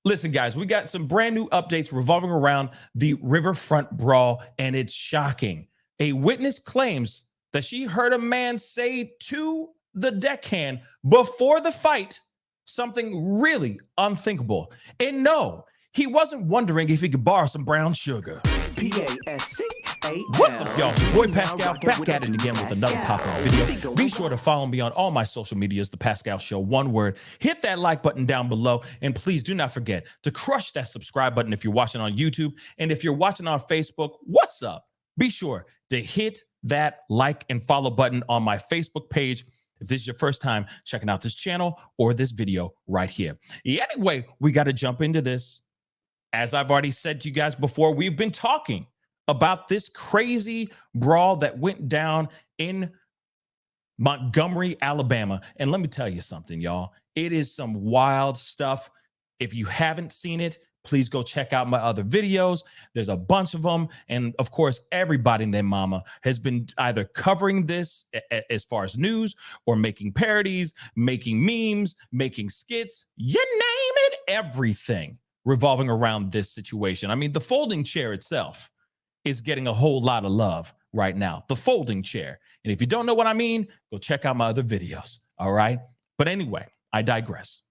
Listen, guys, we got some brand new updates revolving around the Riverfront brawl, and it's shocking. A witness claims that she heard a man say to the deckhand before the fight something really unthinkable. And no, he wasn't wondering if he could borrow some brown sugar. What's up, y'all? Your boy Pascal back at it again with another pop-up video. Be sure to follow me on all my social medias, The Pascal Show, one word. Hit that like button down below, and please do not forget to crush that subscribe button if you're watching on YouTube. And if you're watching on Facebook, what's up? Be sure to hit that like and follow button on my Facebook page if this is your first time checking out this channel or this video right here. Anyway, we got to jump into this. As I've already said to you guys before, we've been talking about this crazy brawl that went down in Montgomery, Alabama. And let me tell you something, y'all. It is some wild stuff. If you haven't seen it, please go check out my other videos. There's a bunch of them. And of course, everybody and their mama has been either covering this as far as news or making parodies, making memes, making skits, you name it, everything revolving around this situation. I mean, the folding chair itself is getting a whole lot of love right now. The folding chair. And if you don't know what I mean, go check out my other videos. All right. But anyway, I digress.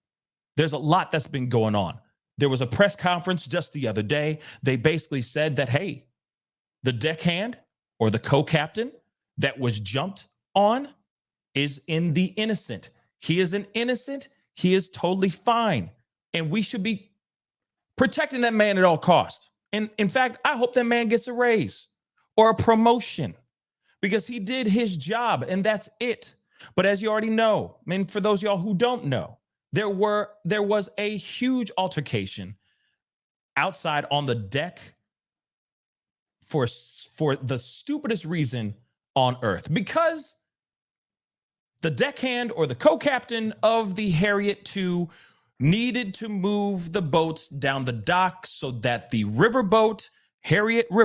There's a lot that's been going on. There was a press conference just the other day. They basically said that, hey, the deckhand or the co-captain that was jumped on is in the innocent. He is an innocent. He is totally fine. And we should be protecting that man at all costs. And in fact, I hope that man gets a raise or a promotion because he did his job and that's it. But as you already know, I mean, for those of y'all who don't know, there was a huge altercation outside on the deck for the stupidest reason on earth, because the deckhand or the co-captain of the Harriet II needed to move the boats down the dock so that the riverboat, Harriet II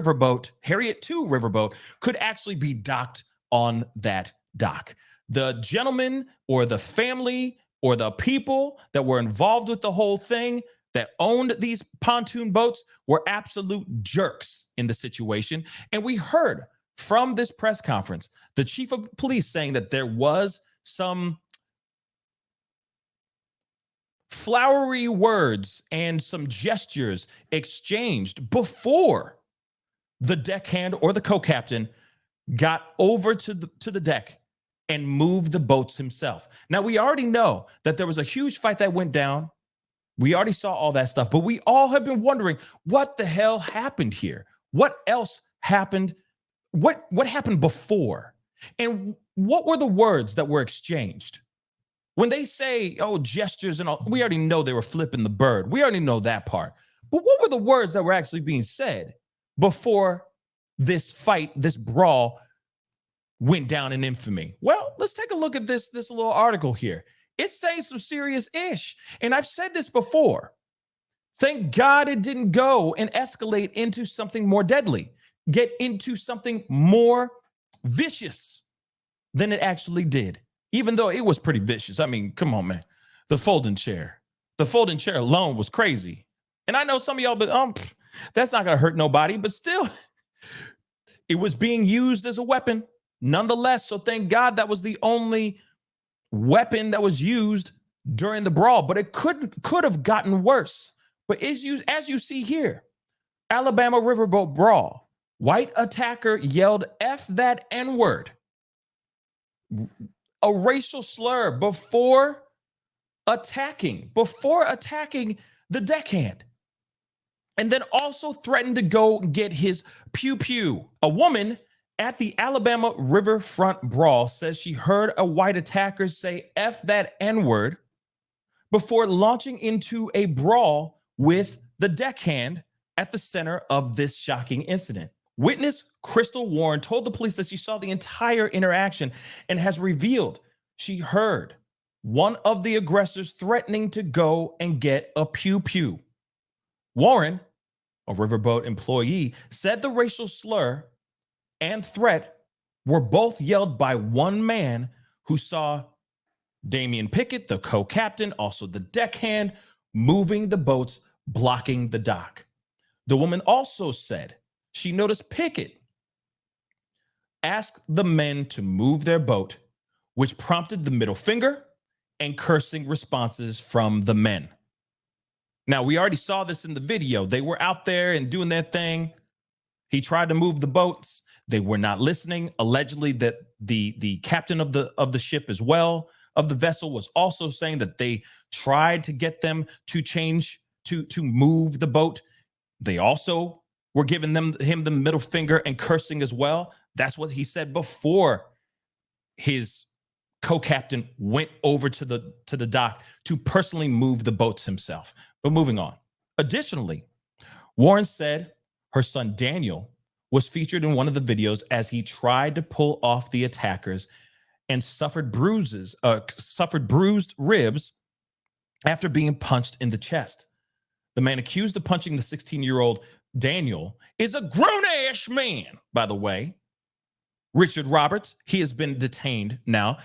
riverboat, could actually be docked on that dock. The gentleman or the family or the people that were involved with the whole thing that owned these pontoon boats were absolute jerks in the situation. And we heard from this press conference, the chief of police saying that there was some flowery words and some gestures exchanged before the deckhand or the co-captain got over to the deck and moved the boats himself. Now, we already know that there was a huge fight that went down. We already saw all that stuff, but we all have been wondering what the hell happened here? What else happened? What happened before? And what were the words that were exchanged? When they say, oh, gestures and all, we already know they were flipping the bird. We already know that part. But what were the words that were actually being said before this fight, this brawl went down in infamy? Well, let's take a look at this little article here. It's saying some serious ish. And I've said this before. Thank God it didn't go and escalate into something more deadly, get into something more vicious than it actually did. Even though it was pretty vicious. I mean, come on, man. The folding chair alone was crazy. And I know some of y'all, but that's not going to hurt nobody. But still, it was being used as a weapon nonetheless. So thank God that was the only weapon that was used during the brawl. But it could have gotten worse. But as you see here, Alabama riverboat brawl. White attacker yelled F that N-word. A racial slur before attacking the deckhand, and then also threatened to go get his pew-pew. A woman at the Alabama Riverfront brawl says she heard a white attacker say F that N-word before launching into a brawl with the deckhand at the center of this shocking incident. Witness Crystal Warren told the police that she saw the entire interaction and has revealed she heard one of the aggressors threatening to go and get a pew-pew. Warren, a riverboat employee, said the racial slur and threat were both yelled by one man who saw Damian Pickett, the co-captain, also the deckhand, moving the boats blocking the dock. The woman also said she noticed Pickett ask the men to move their boat, which prompted the middle finger and cursing responses from the men. Now, we already saw this in the video. They were out there and doing their thing. He tried to move the boats. They were not listening. Allegedly, that the captain of the ship as well, of the vessel, was also saying that they tried to get them to change, to move the boat. They also were giving him the middle finger and cursing as well. That's what he said before his co-captain went over to the dock to personally move the boats himself. But moving on. Additionally, Warren said her son Daniel was featured in one of the videos as he tried to pull off the attackers and suffered bruised ribs after being punched in the chest. The man accused of punching the 16-year-old Daniel is a grown-ass man, by the way. Richard Roberts, he has been detained now.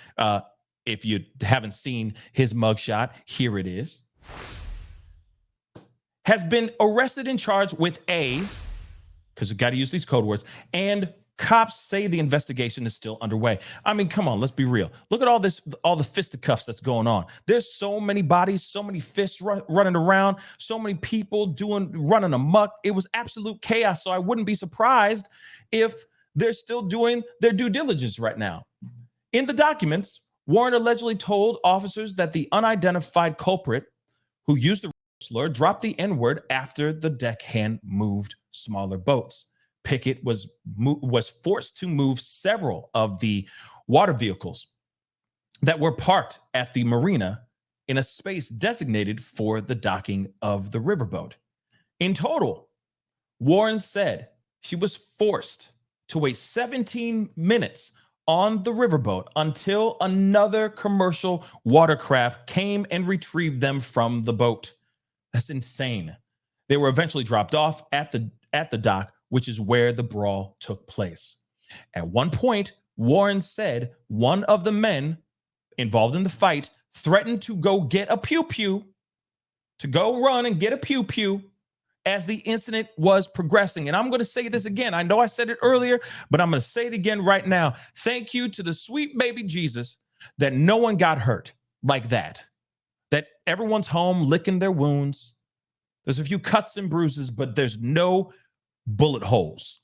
If you haven't seen his mugshot, here it is. Has been arrested and charged with because you got to use these code words, and cops say the investigation is still underway. I mean, come on, let's be real. Look at all the fisticuffs that's going on. There's so many bodies, so many fists running around, so many people running amok. It was absolute chaos. So I wouldn't be surprised if they're still doing their due diligence right now. In the documents, Warren allegedly told officers that the unidentified culprit who used the slur dropped the N-word after the deckhand moved smaller boats. Pickett was forced to move several of the water vehicles that were parked at the marina in a space designated for the docking of the riverboat. In total, Warren said she was forced to wait 17 minutes on the riverboat until another commercial watercraft came and retrieved them from the boat. That's insane. They were eventually dropped off at the dock, which is where the brawl took place. At one point, Warren said one of the men involved in the fight threatened to go get a pew-pew, to go run and get a pew-pew as the incident was progressing. And I'm going to say this again. I know I said it earlier, but I'm going to say it again right now. Thank you to the sweet baby Jesus that no one got hurt like that everyone's home licking their wounds. There's a few cuts and bruises, but there's no bullet holes.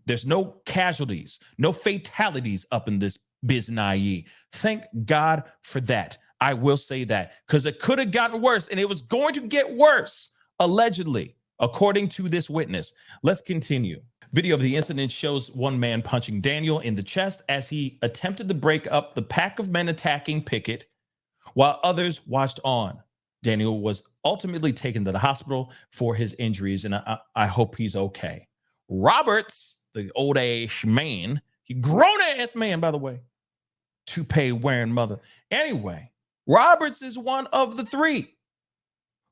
There's no casualties, no fatalities up in this biznai. Thank God for that. I will say that, because it could have gotten worse, and it was going to get worse, allegedly, according to this witness. Let's continue. Video of the incident shows one man punching Daniel in the chest as he attempted to break up the pack of men attacking Pickett, while others watched on. Daniel was ultimately taken to the hospital for his injuries, and I hope he's okay. Roberts, the old-ass man, he grown-ass man, by the way, toupee-wearing mother. Anyway, Roberts is one of the three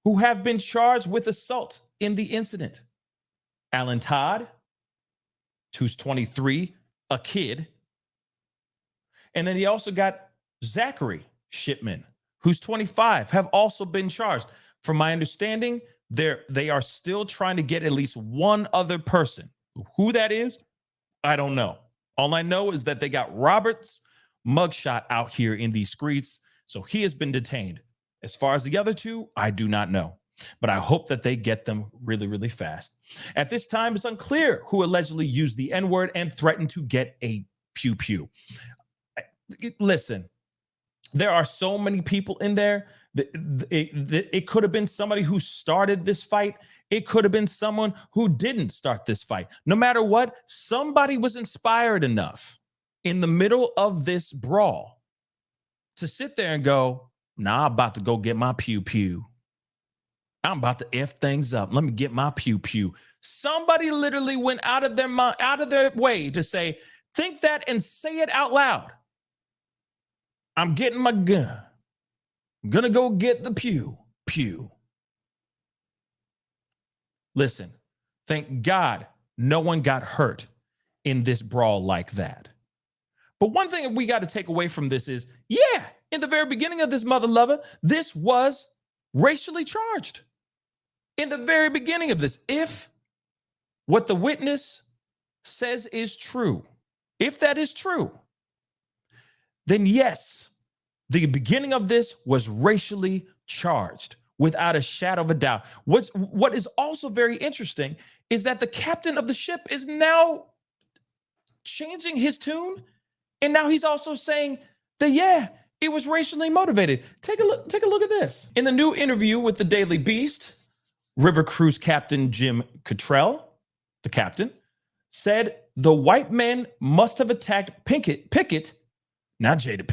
who have been charged with assault in the incident. Alan Todd, who's 23, a kid. And then he also got Zachary Shipman, who's 25, have also been charged. From my understanding, they are still trying to get at least one other person. Who that is, I don't know. All I know is that they got Roberts' mugshot out here in these streets, so he has been detained. As far as the other two, I do not know, but I hope that they get them really, really fast. At this time, it's unclear who allegedly used the N-word and threatened to get a pew-pew. Listen, there are so many people in there. It could have been somebody who started this fight. It could have been someone who didn't start this fight. No matter what, somebody was inspired enough in the middle of this brawl to sit there and go, nah, I'm about to go get my pew-pew. I'm about to F things up. Let me get my pew-pew. Somebody literally went out of their way to say, think that and say it out loud. I'm getting my gun. I'm going to go get the pew. Listen, thank God no one got hurt in this brawl like that. But one thing we got to take away from this is, yeah, in the very beginning of this mother lover, this was racially charged. in the very beginning of this. If what the witness says is true, if that is true, then yes, the beginning of this was racially charged without a shadow of a doubt. What is also very interesting is that the captain of the ship is now changing his tune, and now he's also saying that, yeah, it was racially motivated. Take a look at this. In the new interview with the Daily Beast, River Cruise Captain Jim Cottrell, the captain, said the white men must have attacked Pickett, not Jada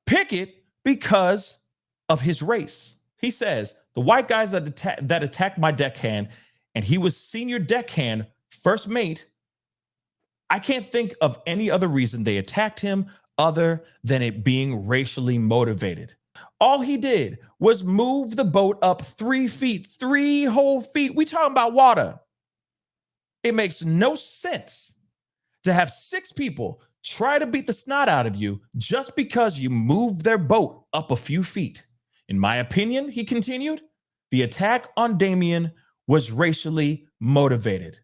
Pickett, because of his race. He says the white guys that attacked my deckhand, and he was senior deckhand, first mate. I can't think of any other reason they attacked him other than it being racially motivated. All he did was move the boat up 3 feet, 3 whole feet. We talking about water. It makes no sense to have 6 people try to beat the snot out of you just because you moved their boat up a few feet. In my opinion, he continued, the attack on Damien was racially motivated.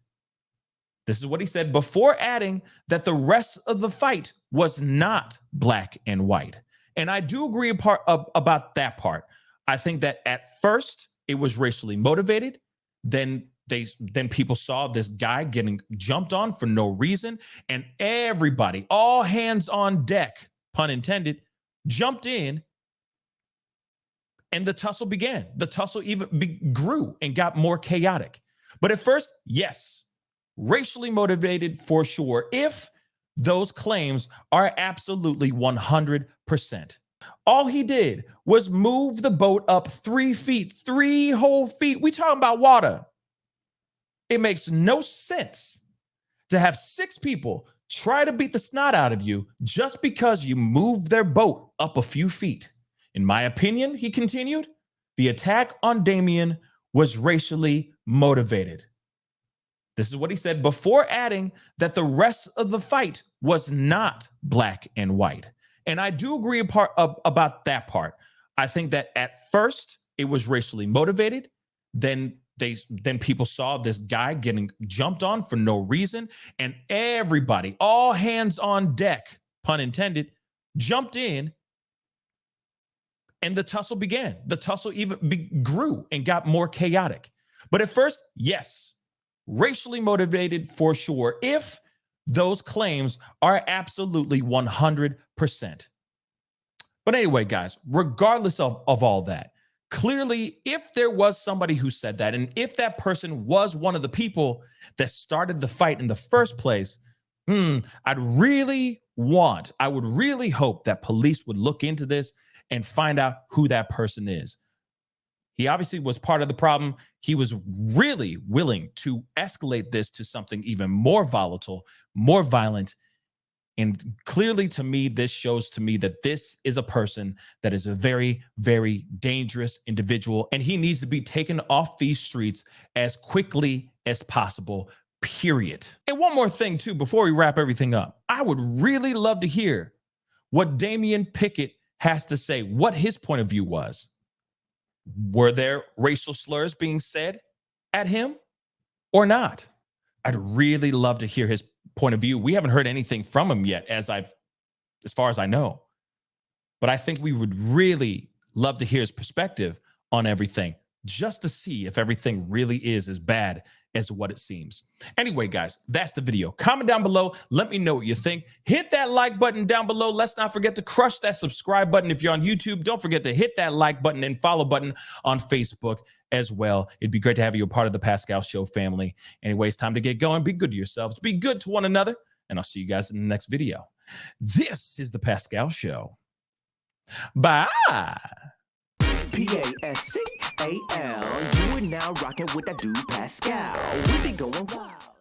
This is what he said before adding that the rest of the fight was not black and white. And I do agree about that part. I think that at first it was racially motivated. Then people saw this guy getting jumped on for no reason, and everybody, all hands on deck, pun intended, jumped in, and the tussle began. The tussle even grew and got more chaotic. But at first, yes, racially motivated for sure, if those claims are absolutely 100%. All he did was move the boat up 3 feet, 3 whole feet. We talking about water. It makes no sense to have 6 people try to beat the snot out of you just because you moved their boat up a few feet. In my opinion, he continued, the attack on Damien was racially motivated. This is what he said before adding that the rest of the fight was not black and white. And I do agree about that part. I think that at first it was racially motivated. Then people saw this guy getting jumped on for no reason, and everybody, all hands on deck, pun intended, jumped in, and the tussle began. The tussle even grew and got more chaotic. But at first, yes, racially motivated for sure, if those claims are absolutely 100%. But anyway, guys, regardless of all that, clearly, if there was somebody who said that, and if that person was one of the people that started the fight in the first place, I would really hope that police would look into this and find out who that person is. He obviously was part of the problem. He was really willing to escalate this to something even more volatile, more violent. And clearly, to me, this shows to me that this is a person that is a very, very dangerous individual, and he needs to be taken off these streets as quickly as possible, period. And one more thing, too, before we wrap everything up. I would really love to hear what Damien Pickett has to say, what his point of view was. Were there racial slurs being said at him or not? I'd really love to hear his point of view. We haven't heard anything from him yet, as far as I know. But I think we would really love to hear his perspective on everything, just to see if everything really is as bad as what it seems. Anyway, guys, that's the video. Comment down below. Let me know what you think. Hit that like button down below. Let's not forget to crush that subscribe button. If you're on YouTube, don't forget to hit that like button and follow button on Facebook as well. It'd be great to have you a part of the Pascal Show family. Anyways, time to get going. Be good to yourselves. Be good to one another. And I'll see you guys in the next video. This is the Pascal Show. Bye. Pascal, you are now rocking with that dude Pascal. We be going wild.